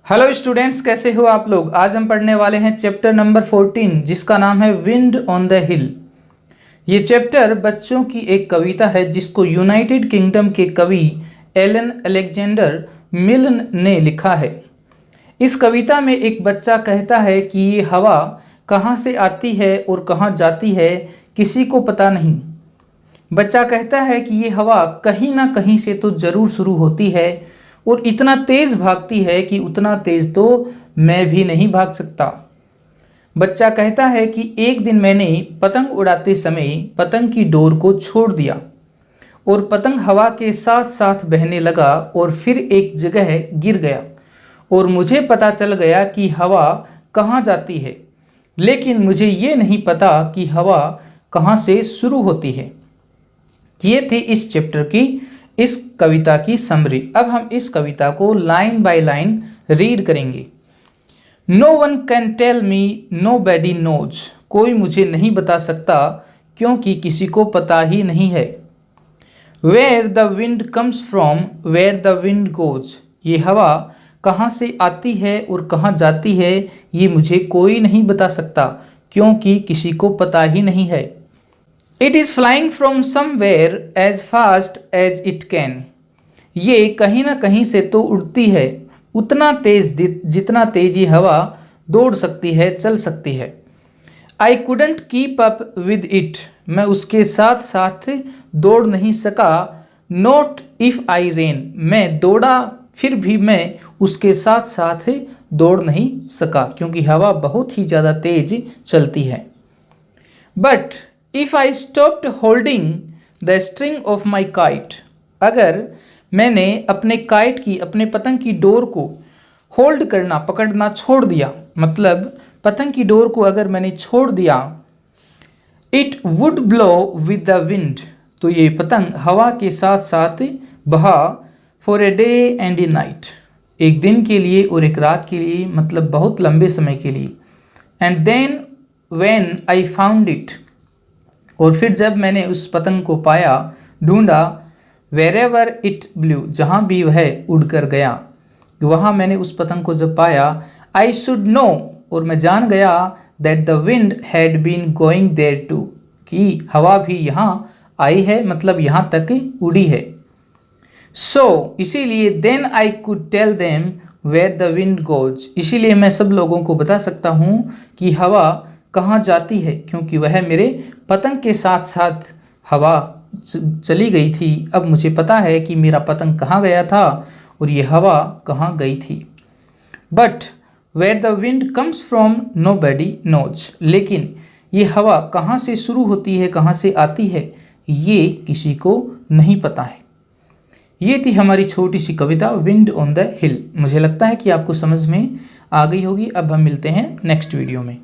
Hello students, कैसे हो आप लोग। आज हम पढ़ने वाले हैं चैप्टर नंबर 14 जिसका नाम है विंड ऑन द हिल। ये चैप्टर बच्चों की एक कविता है जिसको यूनाइटेड किंगडम के कवि एलन अलेक्जेंडर मिल्न ने लिखा है। इस कविता में एक बच्चा कहता है कि ये हवा कहाँ से आती है और कहाँ जाती है किसी को पता नहीं। बच्चा कहता है कि ये हवा कहीं ना कहीं से तो ज़रूर शुरू होती है और इतना तेज़ भागती है कि उतना तेज़ तो मैं भी नहीं भाग सकता। बच्चा कहता है कि एक दिन मैंने पतंग उड़ाते समय पतंग की डोर को छोड़ दिया और पतंग हवा के साथ साथ बहने लगा और फिर एक जगह गिर गया और मुझे पता चल गया कि हवा कहाँ जाती है, लेकिन मुझे ये नहीं पता कि हवा कहाँ से शुरू होती है। ये थी इस चैप्टर की, इस कविता की समरी। अब हम इस कविता को लाइन बाय लाइन रीड करेंगे। No one can tell me, nobody knows. कोई मुझे नहीं बता सकता क्योंकि किसी को पता ही नहीं है। Where the wind comes from, where the wind goes. ये हवा कहाँ से आती है और कहाँ जाती है ये मुझे कोई नहीं बता सकता क्योंकि किसी को पता ही नहीं है। It is flying from somewhere as fast as it can. ये कहीं ना कहीं से तो उड़ती है, उतना तेज जितना तेज ये हवा दौड़ सकती है, चल सकती है। I couldn't keep up with it. मैं उसके साथ साथ दौड़ नहीं सका। Not if I ran. मैं दौड़ा फिर भी मैं उसके साथ साथ दौड़ नहीं सका क्योंकि हवा बहुत ही ज़्यादा तेज चलती है। But if I stopped holding the string of my kite, अगर मैंने अपने काइट की, अपने पतंग की डोर को होल्ड करना, पकड़ना छोड़ दिया, मतलब पतंग की डोर को अगर मैंने छोड़ दिया, it would blow with the wind, तो ये पतंग हवा के साथ साथ बहा for a day and a night, एक दिन के लिए और एक रात के लिए, मतलब बहुत लंबे समय के लिए। And then when I found it, और फिर जब मैंने उस पतंग को पाया, ढूंढा, wherever it blew, जहाँ भी वह उड़कर गया, वहाँ मैंने उस पतंग को जब पाया, I should know, और मैं जान गया, that the wind had been going there too, कि हवा भी यहाँ आई है, मतलब यहाँ तक उड़ी है। So, इसीलिए then I could tell them where the wind goes, इसीलिए मैं सब लोगों को बता सकता हूँ कि हवा कहाँ जाती है क्योंकि वह मेरे पतंग के साथ साथ हवा चली गई थी। अब मुझे पता है कि मेरा पतंग कहाँ गया था और ये हवा कहाँ गई थी। But where the wind comes from nobody knows, लेकिन ये हवा कहाँ से शुरू होती है, कहाँ से आती है, ये किसी को नहीं पता है। ये थी हमारी छोटी सी कविता विंड ऑन द हिल। मुझे लगता है कि आपको समझ में आ गई होगी। अब हम मिलते हैं नेक्स्ट वीडियो में।